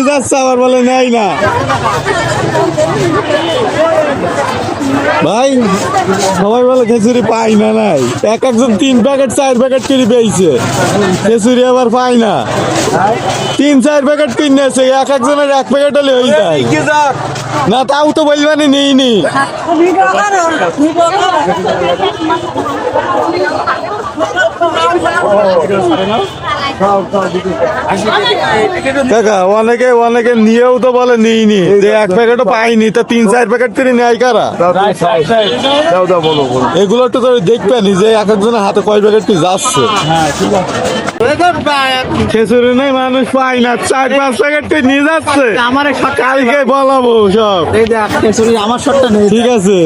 নিয়ে যাচ্ছে আবার বলে নেই না। ভাই সবাই বলে খিচুড়ি পাই না, নাই এক একজন 3 প্যাকেট 4 প্যাকেট করে পেয়েছে, খিচুড়ি আবার পাই না। 3-4 প্যাকেট কিনেছে, এক একজনের 1 প্যাকেট হলে হয়ে যায় না, তাও তো বলবানি নিইনি। কাকা অনেকে অনেকে নিয়েও তো বলে নিইনি, যে 1 প্যাকেটও পাইনি, তা 3-4 প্যাকেট করে নেয় কারা? এগুলো তো দেখবেনি যে এক একজনের হাতে কয় প্যাকেট কি যাচ্ছে। খিচুড়ি নেই, মানুষ পায় না, 4-5 প্যাকেট করে নিয়ে যাচ্ছে। কালকে বলাবো সব। আমার শটটা নেই, ঠিক আছে,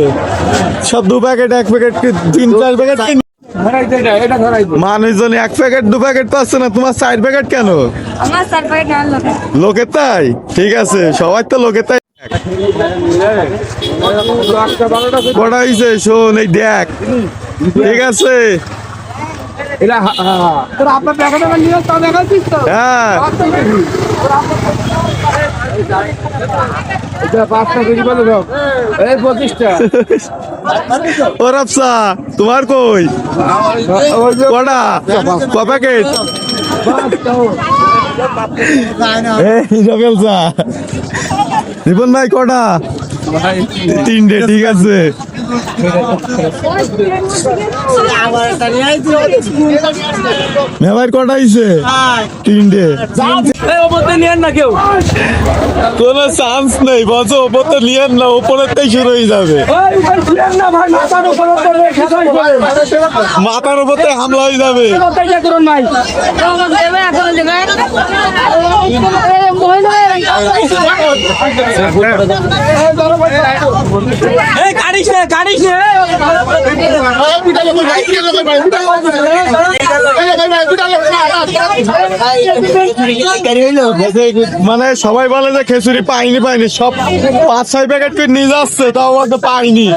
সব 2 প্যাকেট 1 প্যাকেট 3-4 প্যাকেট মানুষজন 1 প্যাকেট 2 প্যাকেট পাচ্ছে না, তোমার 4 প্যাকেট কেন? আমার 4 প্যাকেট লোকের তাই? ঠিক আছে, সবাই তো লোকের তাই। কটা হয়েছে শোন, এই দেখ, ঠিক আছে হ্যাঁ। ও রাফসা, তোমার কই কটা ক প্যাকেট? রিপন ভাই কটা? 3টে, ঠিক আছে। মেয়ের কটা হয়েছে? 3টে। কোনো চান্স নেই, বলছো ওপর তো নিয়েন না, ওপরের তাই শুরু হয়ে যাবে, মাথার উপর থেকে হামলা হয়ে যাবে। মানে সবাই বলে যে খিচুড়ি পাইনি পাইনি, সব 5-6 প্যাকেট করে নিয়ে যাচ্ছে, তাও তো পাইনি।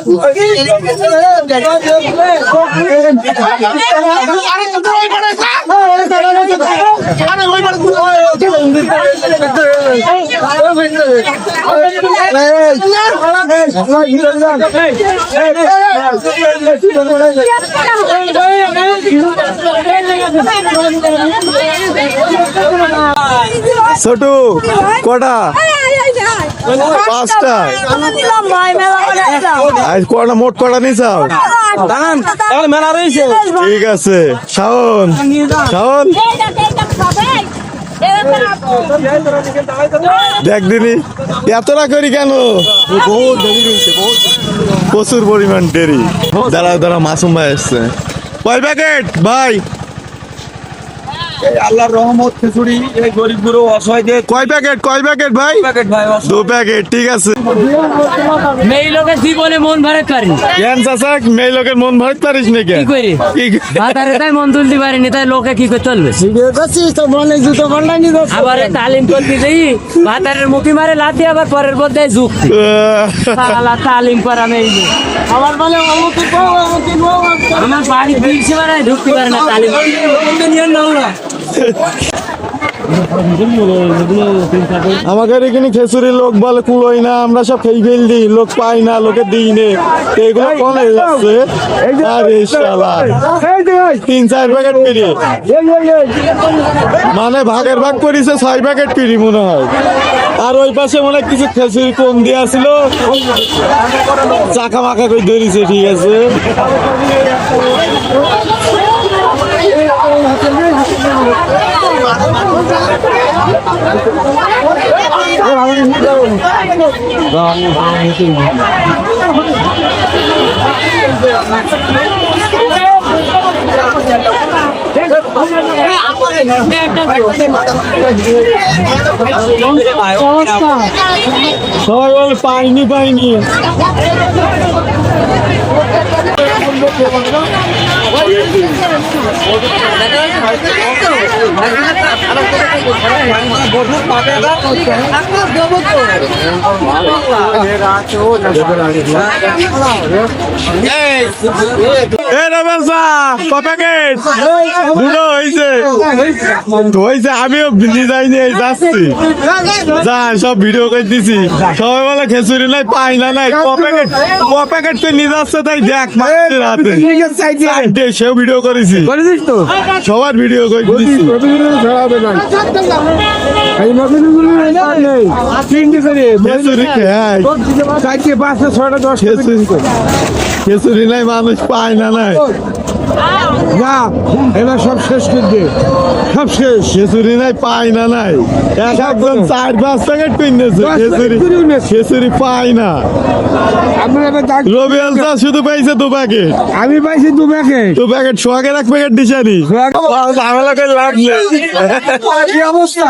ছোটু কটা? 5টা। আজ কটা মোট কটা নিছাও? ঠিক আছে। শাওন শাওন দেখ দিনি এতটা করি কেন? বহুত দেরি হয়েছে, প্রচুর পরিমাণ দেরি। দাঁড়া দাঁড়া, মাসুম ভাই আসছে। কয় প্যাকেট ভাই? আল্লাহর রহমত খিচুড়ি এই গরিব গুলো অসহায়দের। কয় প্যাকেট ভাই? 2 প্যাকেট, ঠিক আছে। মেয়ে লোকের জীবনে মন ভরে পারিনি। কেন চাচা, মেয়ে লোকের মন ভরতে পারিস না কেন? কি করি ভাতারে তাই মন তুলতে পারিনি, তাই লোকে কি করে চলবে? আবার তালিম করতে যাই, ভাতারের মুখি মারে লাথি, আবার পরের পর দেয় যুক্তি। তালিম করা মেয়ে আমার বলে আমার বাড়ি দিয়েছে মানে ঢুকতে পারে না তালিম আমাদের এখানে খিচুড়ি লোক বলে কুলোই না, আমরা সব খেয়ে ফেল দিই, লোক পাই না, লোকে দিই নে, এগুলো কোন হয়ে যাচ্ছে? আরে শালা 3-4 প্যাকেট পিড়ি, মানে ভাগের ভাগ করেছে 6 প্যাকেট পিড়ি মনে হয়। আর ওই পাশে মনে হয় কিছু খিচুড়ি কম দিয়ে আসছিল, চাকা মাখা করে ধরেছে, ঠিক আছে। সবাই বলে পাইনি পাইনি। এ রবেল চা ক প্যাকেট দুটো হয়েছে হয়েছে আমিও যাইনি এই যাচ্ছি যা সব ভিডিও করে দিছি সবাই বলে খেসুরি নাই পাই না নাই ক প্যাকেট তো নিয়ে যাচ্ছে তাই দেখ মাঝে রাতে চারটে সেও ভিডিও করেছি করেছিস তো সবার ভিডিও করে দিছি খেসুরি হ্যাঁ খেসুরি নাই মানুষ পায় না নাই না এবার সব শেষ করে দে সব শেষ খেসুরি নাই পায় না নাই একজন 4-5 প্যাকেট কিনেছে খেসুরি পায় না রবিউল চা শুধু পাইছে 2 প্যাকেট আমি পাইছি 2 প্যাকেট 2 প্যাকেট সোহাগের 1 প্যাকেট দিশানি ঝামেলা করে লাগলে কি অবস্থা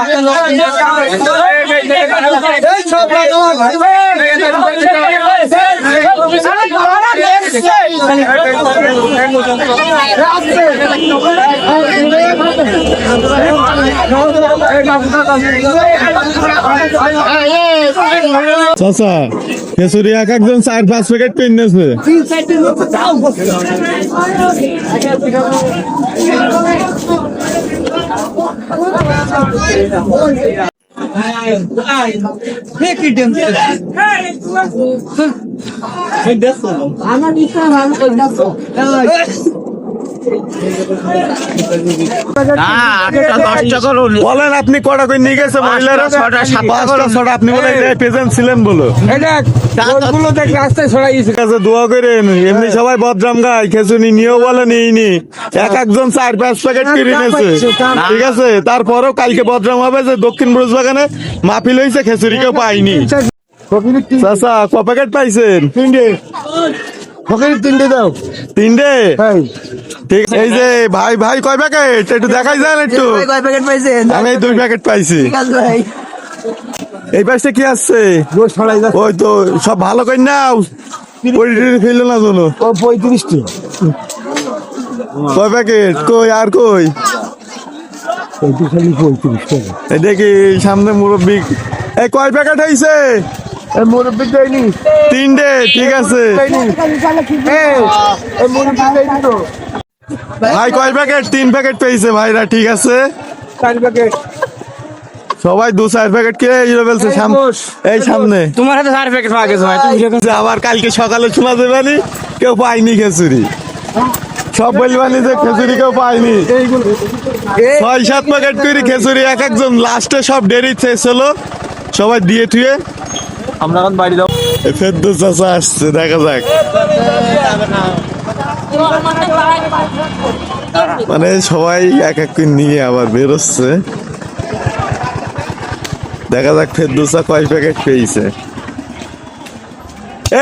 চাচা খেসুরি একজন 4-5 প্যাকেট কিনেছে বলেন আপনি কটা করে নিয়ে গেছে মহিলারা 6টা আপনি বলে প্রেজেন্ট ছিলেন বলো রাস্তায় ছড়াইছে কাছে দোয়া করেন এমনি সবাই বদরাম গায় খেসুনি নিয়েও বলে নিইনি একজন 4-5 প্যাকেট কিনে নিয়েছে ঠিক আছে তারপরেও কালকে বদরাম হবে যে দক্ষিণ ব্রজবাগানে মাহফিল হয়েছে খেসুরি কেউ পাইনি চাচা ক প্যাকেট পাইছেন 3টে দাও 3টে ঠিক আছে। এই যে ভাই ভাই কয় প্যাকেট একটু দেখাই যান একটু কয় প্যাকেট পাইছেন আমি 2 প্যাকেট পাইছি ভাই এই পাশে কি আসছে ওই তো সব ভালো করে নাও ফেললো না জানো ও 35টি কয় প্যাকেট কই আর কই এই দেখি সামনে মুরব্বি এই কয় প্যাকেট হয়েছে মুরব্বি দেয়নি 3টে ঠিক আছে ভাই কয় প্যাকেট 3 প্যাকেট পেয়েছে ভাইরা ঠিক আছে 4 প্যাকেট সবাই 2-4 প্যাকেট কে বলছে এই সামনে তোমার হাতে 4 প্যাকেট পাওয়া গেছে ভাই যে আবার কালকে সকালে শোনা দেবানি কেউ পায়নি খেসুরি সব বলবানি যে খেসুরি কেউ পায়নি 6-7 প্যাকেট করে খেসুরি একজন লাস্টে সব ডেরি শেষ হলো সবাই দিয়ে থুয়ে আমরা এখন বাড়ি যাবো ফেরদৌস চাচা আসছে দেখা যাক মানে সবাই এক এক করে নিয়ে আবার বেরোচ্ছে দেখা যাক ফেরদৌসা কয় প্যাকেট পেয়েছে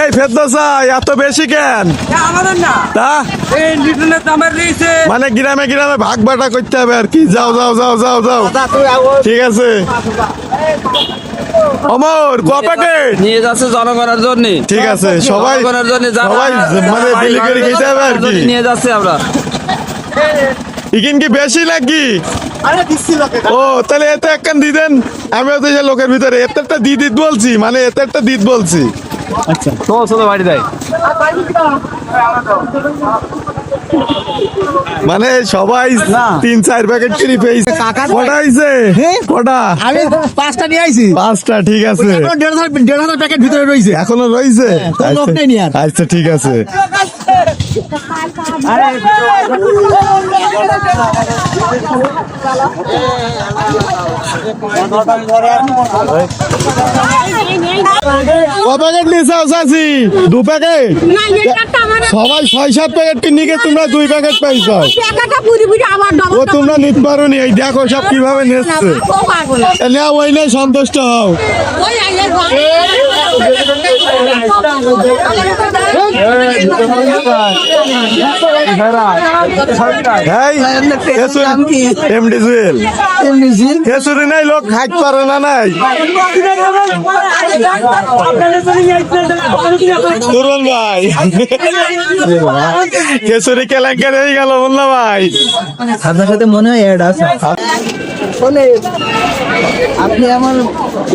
এই ফেরদৌসা এত বেশি কেন আমাদের না তা এই লিটনের দামের দিয়েছে মানে গ্রামে গ্রামে ভাগ বাটা করতে হবে আর কি যাও যাও যাও যাও যাও ঠিক আছে অমর ক প্যাকেট নিয়ে যাচ্ছে জনগণের জন্য ঠিক আছে সবাই জনগণের জন্য সবাই মানে বিলি করে খেতে হবে আর কি নিয়ে যাচ্ছে আমরা ইকিন কি বেশি নাকি ও তাহলে এতে একখান দি দেন আমিও তো যে লোকের ভিতরে এতে একটা দিত বলছি মানে এতে একটা দিত বলছি আচ্ছা তো চলো বাড়ি যাই মানে সবাই 3-4 প্যাকেট করে পেয়েছে কটা হয়েছে কটা আমি 5টা নিয়ে আইছি 5টা ঠিক আছে 1,500 প্যাকেট ভিতরে রয়েছে এখনো রয়েছে তোর লোক নেই নি আর। আচ্ছা ঠিক আছে ক প্যাকেট নিয়েছে চাচি 2 প্যাকেট না এটা আমার সবাই 6-7 প্যাকেট কিনে গিয়ে তোমরা 2 প্যাকেট পাইছো টাকাটা পুরি পুরি আবার ও তোমরা নিতে পারো নি এই দেখো সব কিভাবে নেচ্ছে ও পাগল না ওই নাই সন্তুষ্ট হও ওই আইলে এমডি জুয়েল খেসুরি নাই লোক খাইতে পারে না নাই তরুণ ভাই খেসুরি কেলেঙ্কারি হয়ে গেল বললা ভাই আপনার সাথে মনে হয় অ্যাড আছে আপনি আমার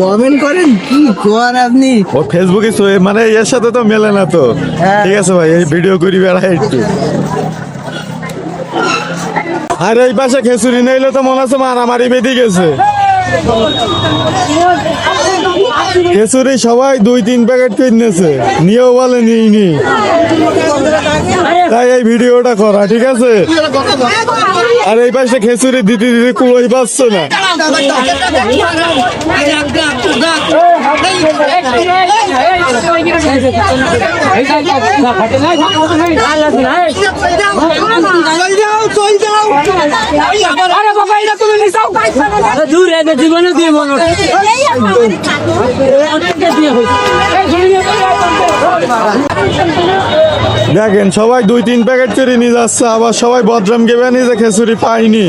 কমেন্ট করেন কি করেন আপনি ও ফেসবুকে মানে এর সাথে তো মেলে না তো ঠিক আছে ভাই এই ভিডিও করি বেড়াই একটু আর এই পাশে খেসুরি নাইলে তো মনে আছে মারামারি বেঁধে গেছে খেসুরি সবাই 2-3 প্যাকেট কিনেছে নিয়েও বলে নিইনি তাই এই ভিডিওটা করা ঠিক আছে আর এই পাশে খেসুরি দিতে দিতে কুলোই পাচ্ছে না জীবনে দিয়ে মনে দেখেন সবাই 2-3 প্যাকেট করে নিয়ে যাচ্ছে আবার সবাই বদরাম গেবে নিজে খেসুরি পাইনি